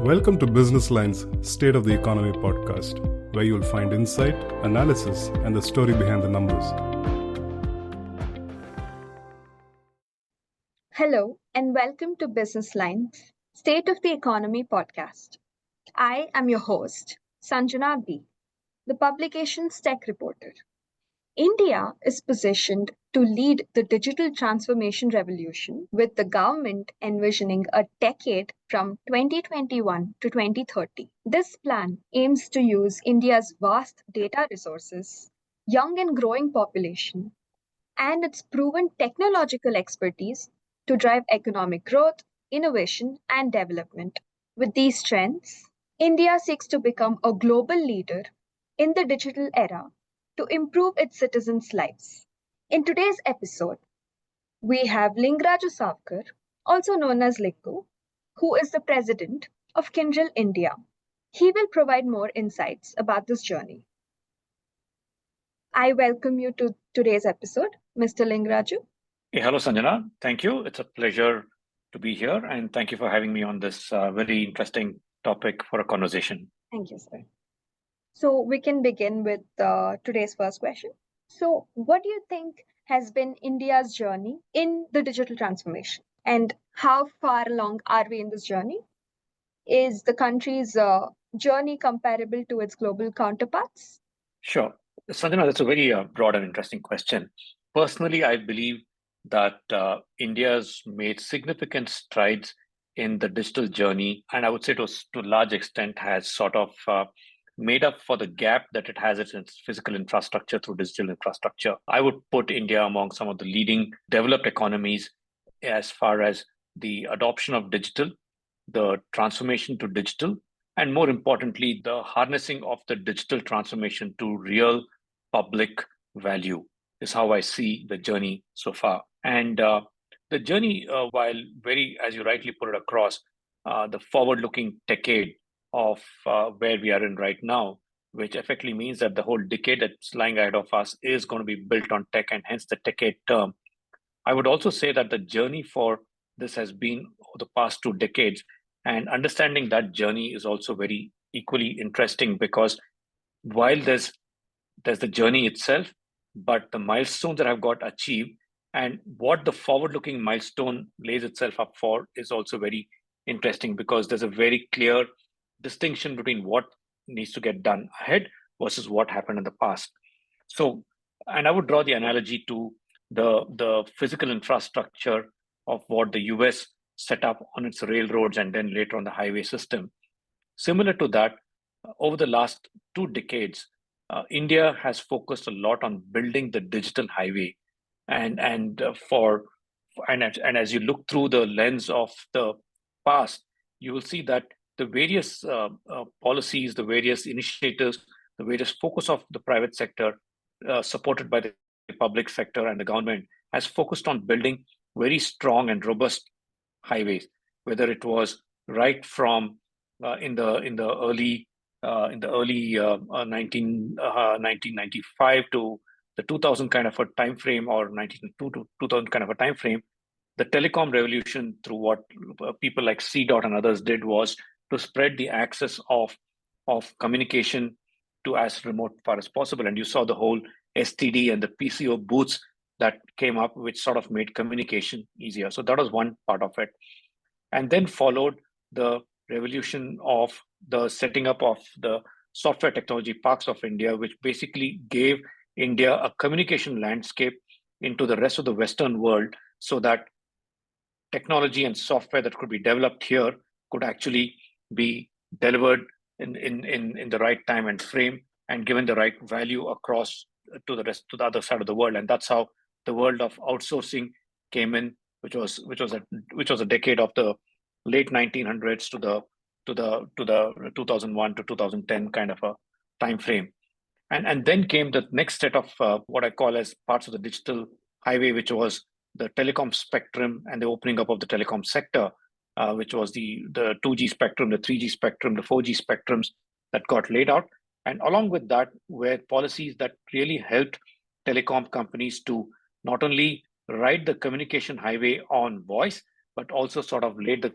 Welcome to Business Line's State of the Economy podcast, where you'll find insight, analysis, and the story behind the numbers. Hello, and welcome to Business Line's State of the Economy podcast. I am your host, Sanjana B, the publication's tech reporter. India is positioned to lead the digital transformation revolution, with the government envisioning a decade from 2021 to 2030. This plan aims to use India's vast data resources, young and growing population, and its proven technological expertise to drive economic growth, innovation, and development. With these trends, India seeks to become a global leader in the digital era to improve its citizens' lives. In today's episode, we have Lingaraju Sawkar, also known as Lingu, who is the president of Kyndryl India. He will provide more insights about this journey. I welcome you to today's episode, Mr. Lingaraju. Hey, hello, Sanjana. Thank you. It's a pleasure to be here, and thank you for having me on this very interesting topic for a conversation. Thank you, sir. So we can begin with today's first question. So what do you think has been India's journey in the digital transformation? And how far along are we in this journey? Is the country's journey comparable to its global counterparts? Sure. Sanjana, that's a very broad and interesting question. Personally, I believe that India's made significant strides in the digital journey, and I would say to a large extent has sort of made up for the gap that it has in its physical infrastructure through digital infrastructure. I would put India among some of the leading developed economies as far as the adoption of digital, the transformation to digital, and more importantly, the harnessing of the digital transformation to real public value is how I see the journey so far. And the journey, while very, as you rightly put it across, the forward-looking decade of where we are in right now, which effectively means that the whole decade that's lying ahead of us is going to be built on tech, and hence the decade term. I would also say that the journey for this has been over the past 2 decades, and understanding that journey is also very equally interesting, because while there's the journey itself, but the milestones that have got achieved and what the forward-looking milestone lays itself up for is also very interesting, because there's a very clear distinction between what needs to get done ahead versus what happened in the past. So, and I would draw the analogy to the physical infrastructure of what the US set up on its railroads and then later on the highway system. Similar to that, over the last 2 decades, India has focused a lot on building the digital highway, and as you look through the lens of the past, you will see that the various policies, the various initiatives, the various focus of the private sector, supported by the public sector and the government, has focused on building very strong and robust highways. Whether it was right from in the early 1995 to the 2000 kind of a time frame, or 1902 to 2000 kind of a time frame, the telecom revolution, through what people like C. and others did, was to spread the access of communication to as remote far as possible. And you saw the whole STD and the PCO booths that came up, which sort of made communication easier. So that was one part of it. And then followed the revolution of the setting up of the software technology parks of India, which basically gave India a communication landscape into the rest of the Western world, so that technology and software that could be developed here could actually be delivered in the right time and frame, and given the right value across to the other side of the world. And that's how the world of outsourcing came in, which was a decade of the late 1900s to the 2001 to 2010 kind of a time frame. And then came the next set of what I call as parts of the digital highway, which was the telecom spectrum and the opening up of the telecom sector, which was the 2G spectrum, the 3G spectrum, the 4G spectrums that got laid out. And along with that were policies that really helped telecom companies to not only ride the communication highway on voice, but also sort of laid the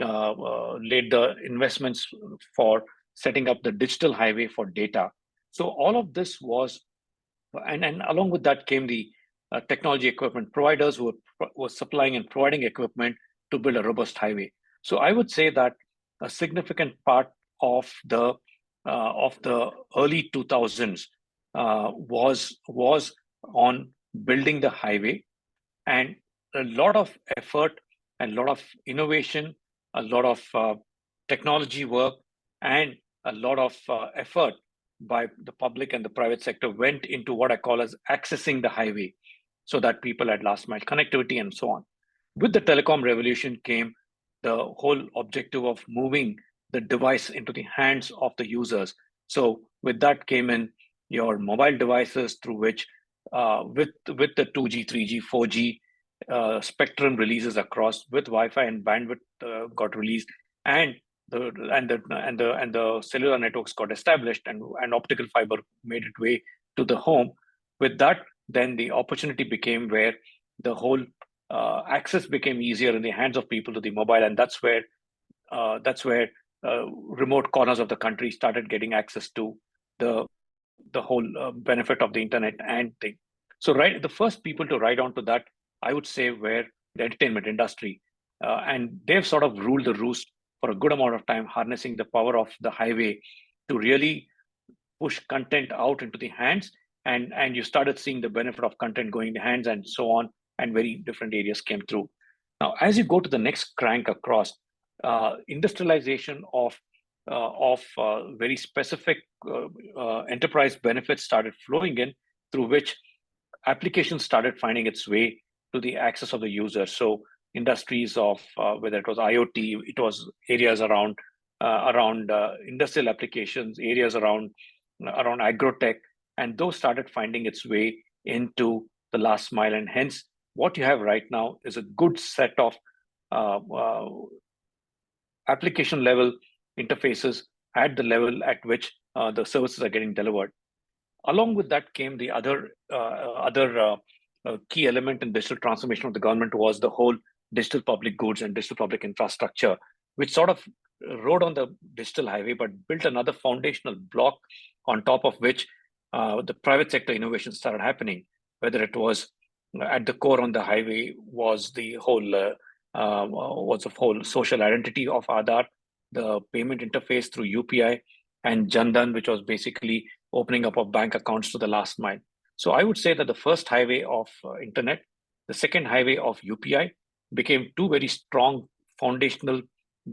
laid the investments for setting up the digital highway for data. So all of this was, and along with that came the technology equipment providers who were supplying and providing equipment to build a robust highway. So I would say that a significant part of the early 2000s was on building the highway, and a lot of effort and a lot of innovation, a lot of technology work, and a lot of effort by the public and the private sector went into what I call as accessing the highway so that people had last mile connectivity and so on. With the telecom revolution came the whole objective of moving the device into the hands of the users. So with that came in your mobile devices through which with the 2G, 3G, 4G spectrum releases across with Wi-Fi and bandwidth got released, and the cellular networks got established, and optical fiber made its way to the home. With that, then the opportunity became where the whole access became easier in the hands of people to the mobile, and that's where remote corners of the country started getting access to the whole benefit of the internet and thing. So right, the first people to ride onto that, I would say, were the entertainment industry, and they've sort of ruled the roost for a good amount of time, harnessing the power of the highway to really push content out into the hands, and you started seeing the benefit of content going in the hands and so on, and very different areas came through. Now, as you go to the next crank across, industrialization of very specific enterprise benefits started flowing in, through which applications started finding its way to the access of the user. So industries of whether it was IoT, it was areas around industrial applications, areas around agrotech, and those started finding its way into the last mile. And hence, what you have right now is a good set of uh, uh, application level interfaces at the level at which the services are getting delivered. Along with that came the other key element in digital transformation of the government was the whole digital public goods and digital public infrastructure, which sort of rode on the digital highway, but built another foundational block on top of which the private sector innovation started happening. Whether it was at the core on the highway was the whole social identity of Aadhaar, the payment interface through UPI, and Jandan, which was basically opening up of bank accounts to the last mile. So I would say that the first highway of internet, the second highway of UPI became two very strong foundational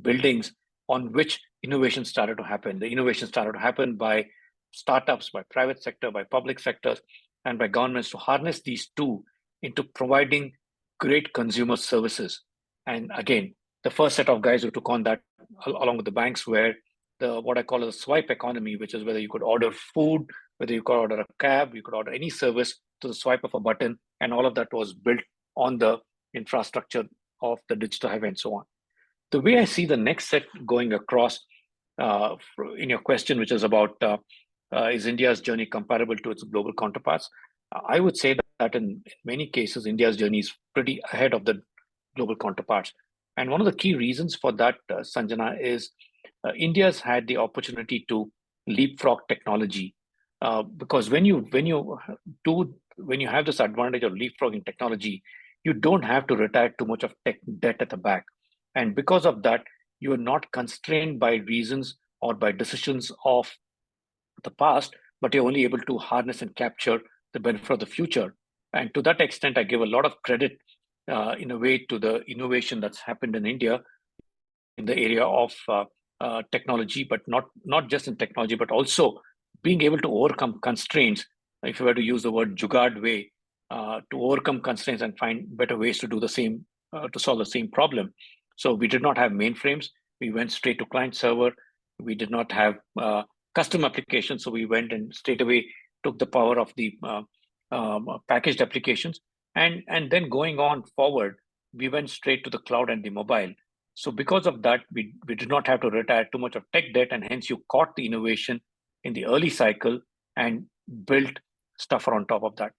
buildings on which innovation started to happen. The innovation started to happen by startups, by private sector, by public sectors, and by governments to harness these two into providing great consumer services. And again, the first set of guys who took on that along with the banks were the what I call a swipe economy, which is whether you could order food, whether you could order a cab, you could order any service to the swipe of a button, and all of that was built on the infrastructure of the digital highway and so on. The way I see the next set going across in your question, which is about is India's journey comparable to its global counterparts? I would say that in many cases, India's journey is pretty ahead of the global counterparts. And one of the key reasons for that, Sanjana, is India's had the opportunity to leapfrog technology because when you have this advantage of leapfrogging technology, you don't have to retire too much of tech debt at the back, and because of that, you are not constrained by reasons or by decisions of the past, but you're only able to harness and capture the benefit of the future. And to that extent, I give a lot of credit in a way to the innovation that's happened in India in the area of technology, but not just in technology, but also being able to overcome constraints. If you were to use the word jugaad way, to overcome constraints and find better ways to do the same, to solve the same problem. So we did not have mainframes. We went straight to client server. We did not have custom applications. So we went and straight away took the power of the packaged applications. And then going on forward, we went straight to the cloud and the mobile. So because of that, we did not have to retire too much of tech debt, and hence you caught the innovation in the early cycle and built stuff on top of that.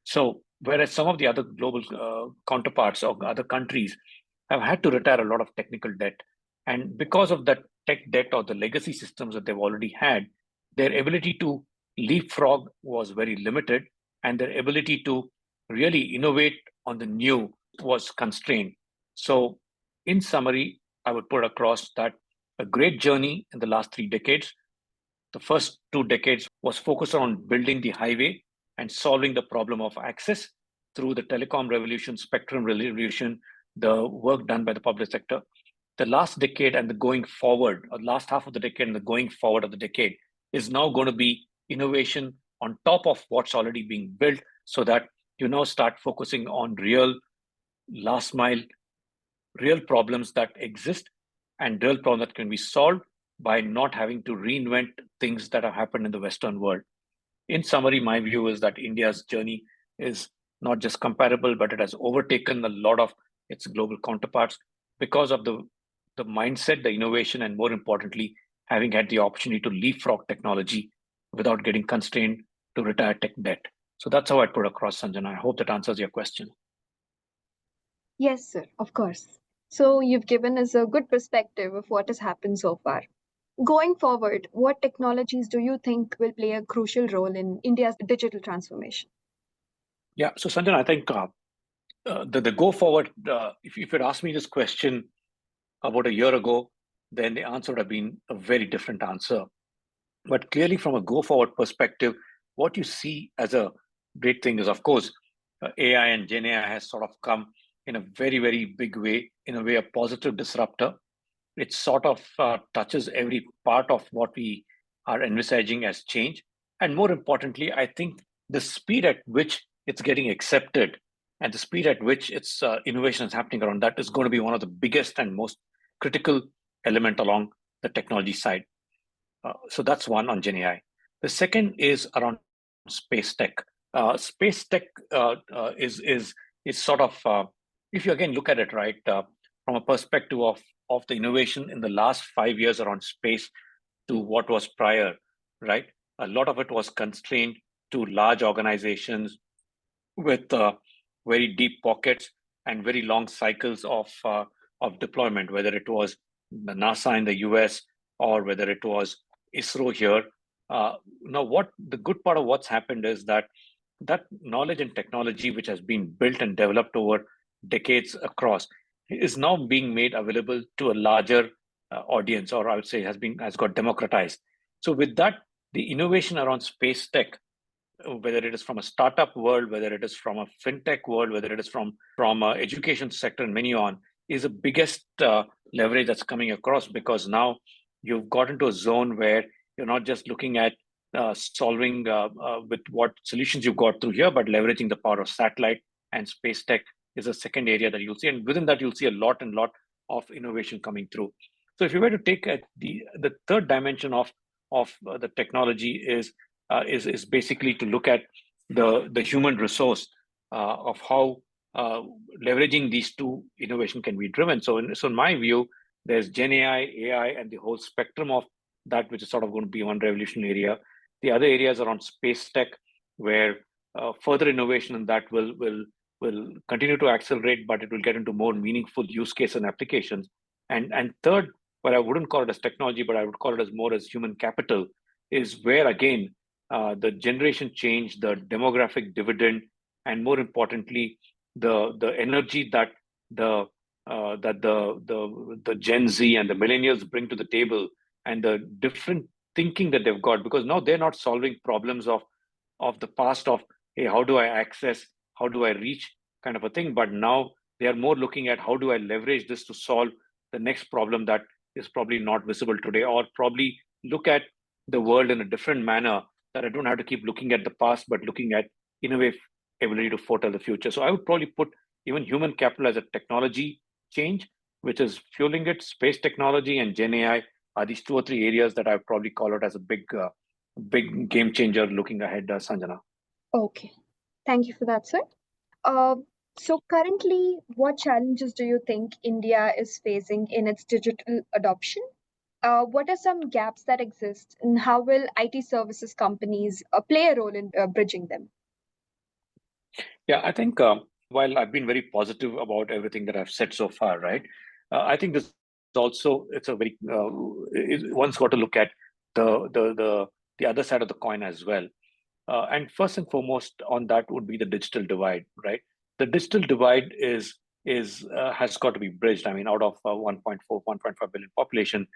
So whereas some of the other global counterparts of other countries have had to retire a lot of technical debt, And because of that tech debt or the legacy systems that they've already had, their ability to leapfrog was very limited, and their ability to really innovate on the new was constrained. So, in summary, I would put across that a great journey in the last 3 decades. The first 2 decades was focused on building the highway and solving the problem of access through the telecom revolution, spectrum revolution, the work done by the public sector. The last decade and the going forward, or last half of the decade and the going forward of the decade, is now going to be innovation on top of what's already being built, so that you now start focusing on real last mile, real problems that exist, and real problems that can be solved by not having to reinvent things that have happened in the Western world. In summary, my view is that India's journey is not just comparable, but it has overtaken a lot of its global counterparts because of the mindset, the innovation, and more importantly, having had the opportunity to leapfrog technology without getting constrained to retire tech debt. So that's how I put across, Sanjana. I hope that answers your question. Yes, sir, of course. So you've given us a good perspective of what has happened so far. Going forward, what technologies do you think will play a crucial role in India's digital transformation? Yeah, so Sanjana, I think the go forward, if you had asked me this question about a year ago, then the answer would have been a very different answer. But clearly, from a go forward perspective, what you see as a great thing is, of course, AI and Gen AI has sort of come in a very, very big way, in a way, a positive disruptor. It sort of touches every part of what we are envisaging as change. And more importantly, I think the speed at which it's getting accepted and the speed at which its innovation is happening around that is going to be one of the biggest and most critical element along the technology side. So that's one on Gen AI. The second is around space tech. Space tech is sort of, if you again look at it right from a perspective of the innovation in the last 5 years around space to what was prior, right? A lot of it was constrained to large organizations with very deep pockets and very long cycles of deployment, whether it was the NASA in the US or whether it was ISRO here. Now, what the good part of what's happened is that that knowledge and technology, which has been built and developed over decades across, is now being made available to a larger audience, or I would say has got democratized. So, with that, the innovation around space tech, whether it is from a startup world, whether it is from a fintech world, whether it is from education sector and many on, is the biggest leverage that's coming across, because now you've got into a zone where you're not just looking at solving with what solutions you've got through here, but leveraging the power of satellite, and space tech is a second area that you'll see, and within that you'll see a lot of innovation coming through. So if you were to take the third dimension of the technology is basically to look at the human resource of how leveraging these two innovation can be driven. So in my view, there's Gen AI, and the whole spectrum of that, which is sort of going to be one revolutionary area. The other areas around space tech, where further innovation in that will continue to accelerate, but it will get into more meaningful use case and applications. And third, but I wouldn't call it as technology, but I would call it as more as human capital, is where again the generation change, the demographic dividend, and more importantly, the energy that the Gen Z and the millennials bring to the table, and the different thinking that they've got, because now they're not solving problems of the past of, hey, how do I access, how do I reach, kind of a thing, but now they are more looking at how do I leverage this to solve the next problem that is probably not visible today, or probably look at the world in a different manner, that I don't have to keep looking at the past, but looking at innovative ability to foretell the future. So I would probably put even human capital as a technology change, which is fueling it. Space technology and Gen AI are these 2 or 3 areas that I would probably call it as a big game changer looking ahead, Sanjana. Okay, thank you for that, sir. Uh, so currently, what challenges do you think India is facing in its digital adoption? What are some gaps that exist, and how will IT services companies play a role in bridging them? Yeah, I think while I've been very positive about everything that I've said so far, right, I think there's it's a very one's got to look at the other side of the coin as well. And first and foremost on that would be the digital divide, right? The digital divide is has got to be bridged. I mean, out of 1.5 billion population,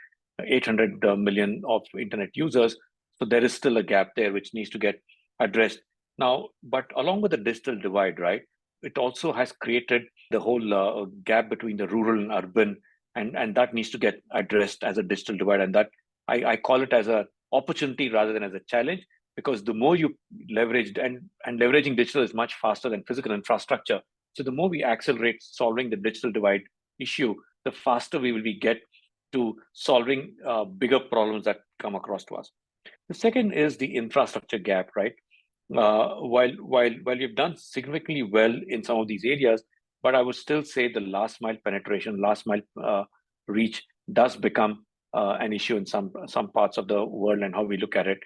800 million of internet users, so there is still a gap there which needs to get addressed now. But along with the digital divide, right, it also has created the whole gap between the rural and urban, and that needs to get addressed as a digital divide. And that I call it as a opportunity rather than as a challenge, because the more you leverage, and leveraging digital is much faster than physical infrastructure. So the more we accelerate solving the digital divide issue, the faster we will be get to solving bigger problems that come across to us. The second is the infrastructure gap, right? While you've done significantly well in some of these areas, but I would still say the last mile penetration, last mile reach does become an issue in some parts of the world, and how we look at it.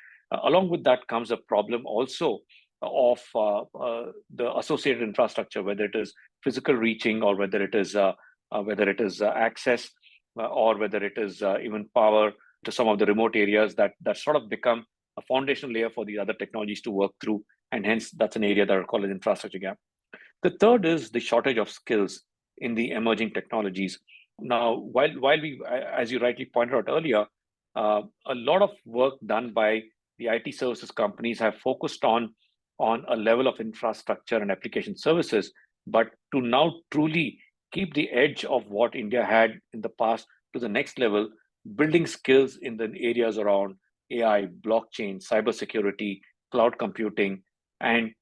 Along with that comes a problem also of the associated infrastructure, whether it is physical reaching, or whether it is access, or whether it is even power to some of the remote areas that sort of become a foundation layer for the other technologies to work through, and hence that's an area that I call an infrastructure gap. The third is the shortage of skills in the emerging technologies. Now, while we, as you rightly pointed out earlier, a lot of work done by the IT services companies have focused on a level of infrastructure and application services, but to now truly keep the edge of what India had in the past to the next level, building skills in the areas around AI, blockchain, cybersecurity, cloud computing. And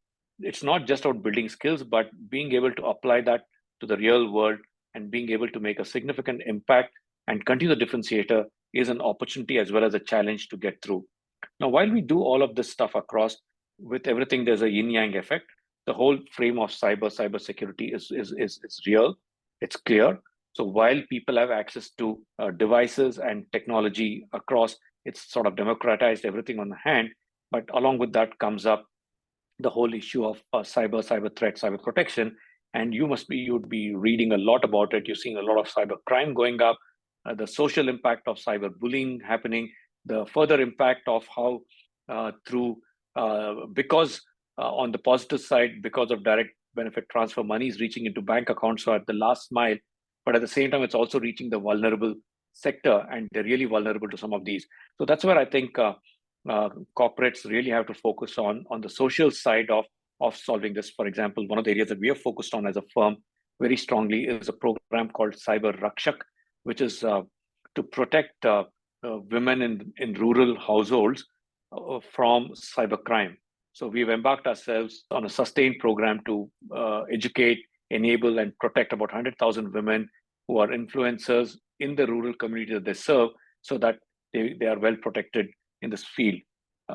it's not just about building skills, but being able to apply that to the real world and being able to make a significant impact and continue the differentiator is an opportunity as well as a challenge to get through. Now, while we do all of this stuff across, with everything, there's a yin-yang effect. The whole frame of cybersecurity is real. It's clear. So while people have access to devices and technology across, it's sort of democratized everything on the hand. But along with that comes up the whole issue of cyber threat, cyber protection. And you'd be reading a lot about it. You're seeing a lot of cyber crime going up, the social impact of cyber bullying happening, the further impact of how because on the positive side, because of direct benefit transfer, money is reaching into bank accounts, so at the last mile, but at the same time, it's also reaching the vulnerable sector, and they're really vulnerable to some of these. So that's where I think corporates really have to focus on the social side of solving this. For example, one of the areas that we are focused on as a firm very strongly is a program called Cyber Rakshak, which is to protect women in rural households from cybercrime. So we've embarked ourselves on a sustained program to educate, enable, and protect about 100,000 women who are influencers in the rural community that they serve, so that they are well protected in this field.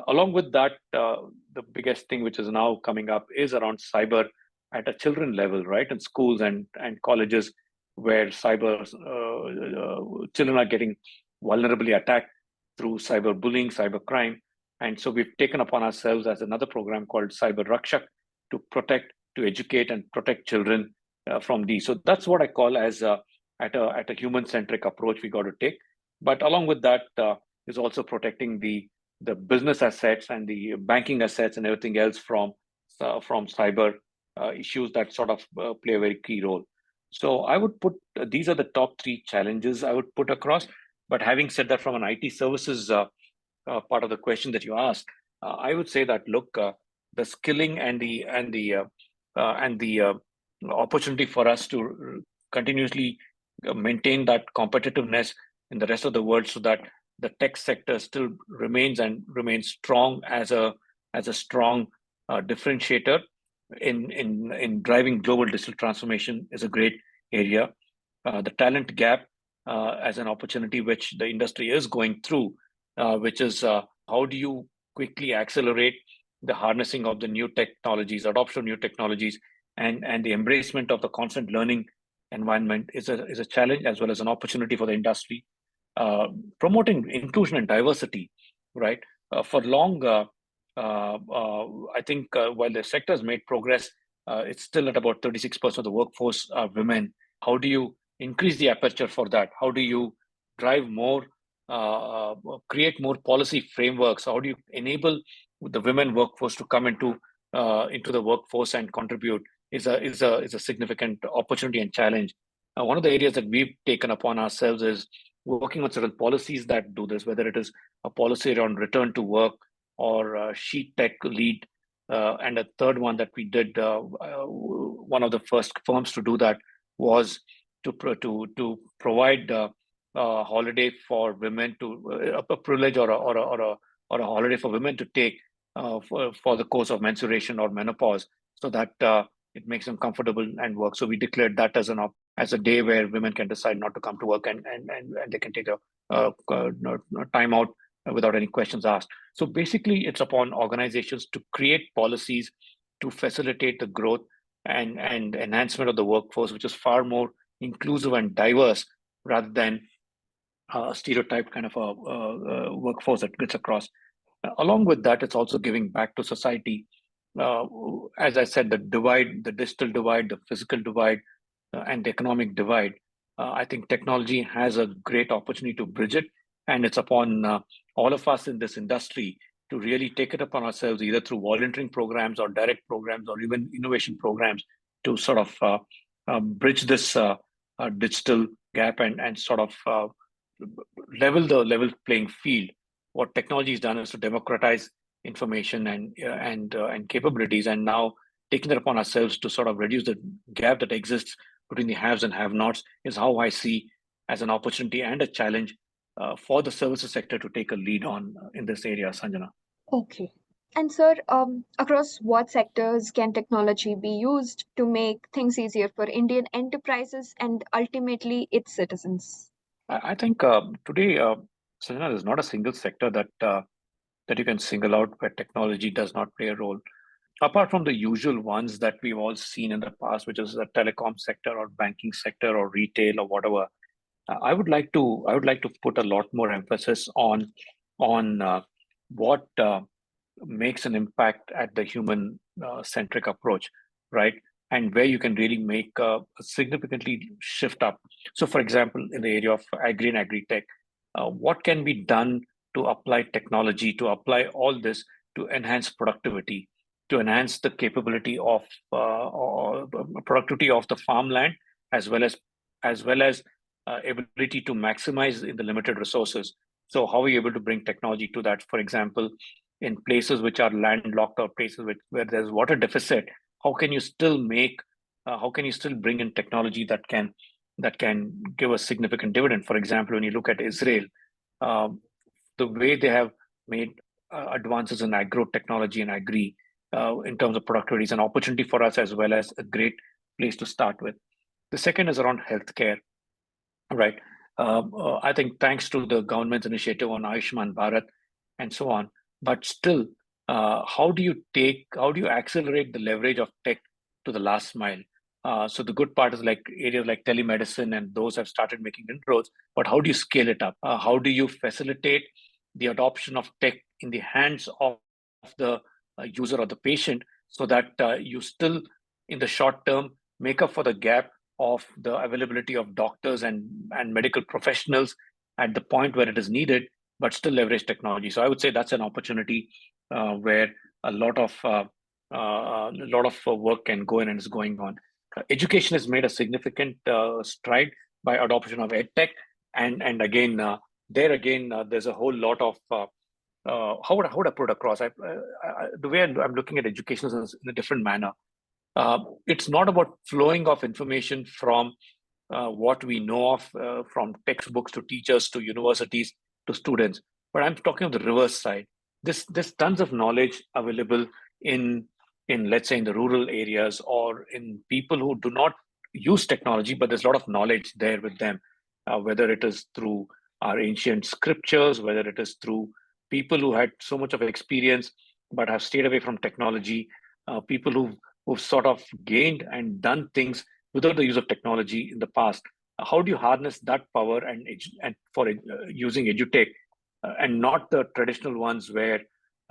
Along with that, the biggest thing which is now coming up is around cyber at a children level, right? In schools and colleges, where children are getting vulnerably attacked through cyberbullying, cybercrime. And so we've taken upon ourselves as another program called Cyber Rakshak to protect, to educate and protect children from these. So that's what I call as at a human-centric approach we got to take. But along with that is also protecting the business assets and the banking assets and everything else from cyber issues that sort of play a very key role. So I would put these are the top three challenges I would put across. But having said that, from an IT services part of the question that you asked, I would say that look, the skilling and the opportunity for us to continuously maintain that competitiveness in the rest of the world, so that the tech sector still remains strong as a strong differentiator in driving global digital transformation, is a great area. The talent gap as an opportunity which the industry is going through, which is how do you quickly accelerate the harnessing of the new technologies, adoption of new technologies, and the embracement of the constant learning environment is a challenge as well as an opportunity for the industry. Promoting inclusion and diversity, right? For long, I think while the sector has made progress, it's still at about 36% of the workforce are women. How do you increase the aperture for that? How do you drive more, create more policy frameworks? How do you enable the women workforce to come into the workforce and contribute? Is a significant opportunity and challenge. One of the areas that we've taken upon ourselves is working on certain policies that do this, whether it is a policy around return to work or sheet tech lead. And a third one that we did, one of the first firms to do that was to provide a holiday for women, to a privilege or a holiday for women to take for the course of menstruation or menopause, so that it makes them comfortable and work. So we declared that as a day where women can decide not to come to work, and they can take a time out without any questions asked. So basically, it's upon organizations to create policies to facilitate the growth and enhancement of the workforce, which is far more inclusive and diverse rather than a stereotyped kind of a workforce that gets across. Along with that, it's also giving back to society. As I said, the divide, the digital divide, the physical divide, and the economic divide, I think technology has a great opportunity to bridge it. And it's upon all of us in this industry to really take it upon ourselves, either through volunteering programs or direct programs or even innovation programs, to sort of bridge this digital gap and sort of level the level playing field. What technology has done is to democratize information and capabilities, and now taking it upon ourselves to sort of reduce the gap that exists between the haves and have-nots is how I see as an opportunity and a challenge for the services sector to take a lead on in this area, Sanjana. Okay. And sir, across what sectors can technology be used to make things easier for Indian enterprises and ultimately its citizens? I think today, Sanjana, there's not a single sector that you can single out where technology does not play a role. Apart from the usual ones that we've all seen in the past, which is the telecom sector or banking sector or retail or whatever, I would like to put a lot more emphasis on what makes an impact at the human centric approach, right? And where you can really make a significantly shift up. So, for example, in the area of agri and agri tech, what can be done to apply technology, to apply all this to enhance productivity, to enhance the capability of or productivity of the farmland, as well as ability to maximize in the limited resources. So how are you able to bring technology to that? For example, in places which are landlocked or places where there's water deficit, how can you still bring in technology that can give a significant dividend? For example, when you look at Israel, the way they have made advances in agro technology and agri in terms of productivity is an opportunity for us, as well as a great place to start with. The second is around healthcare, right? I think thanks to the government's initiative on Ayushman Bharat and so on, but still, how do you accelerate the leverage of tech to the last mile? So the good part is like areas like telemedicine, and those have started making inroads, but how do you scale it up? How do you facilitate the adoption of tech in the hands of the user or the patient, so that you still, in the short term, make up for the gap of the availability of doctors and medical professionals at the point where it is needed, but still leverage technology. So I would say that's an opportunity where a lot of work can go in and is going on. Education has made a significant stride by adoption of edtech, and again, there's a whole lot of how would I put it across? The way I'm looking at education is in a different manner. It's not about flowing of information from what we know of from textbooks to teachers to universities to students, but I'm talking of the reverse side. There's tons of knowledge available in let's say in the rural areas, or in people who do not use technology, but there's a lot of knowledge there with them, whether it is through our ancient scriptures, whether it is through people who had so much of experience but have stayed away from technology, people who've sort of gained and done things without the use of technology in the past. How do you harness that power and for using edutech, and not the traditional ones where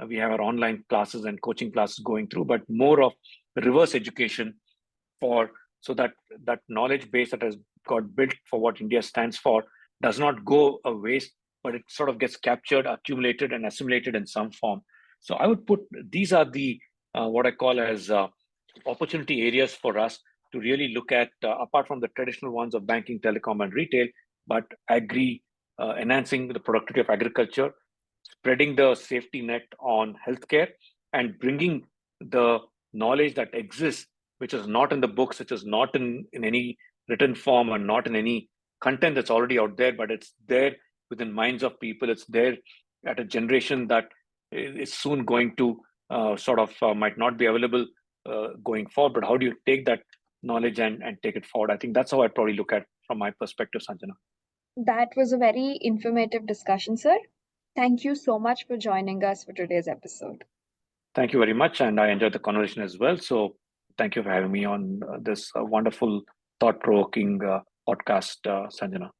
we have our online classes and coaching classes going through, but more of reverse education so that knowledge base that has got built for what India stands for does not go a waste, but it sort of gets captured, accumulated, and assimilated in some form. So I would put these are the what I call as opportunity areas for us to really look at, apart from the traditional ones of banking, telecom, and retail, but enhancing the productivity of agriculture, spreading the safety net on healthcare, and bringing the knowledge that exists, which is not in the books, which is not in any written form, or not in any content that's already out there, but it's there within minds of people. It's there at a generation that is soon going to might not be available going forward. But how do you take that knowledge and take it forward? I think that's how I probably look at from my perspective, Sanjana. That was a very informative discussion, sir. Thank you so much for joining us for today's episode. Thank you very much, and I enjoyed the conversation as well. So thank you for having me on this wonderful, thought-provoking podcast, Sanjana.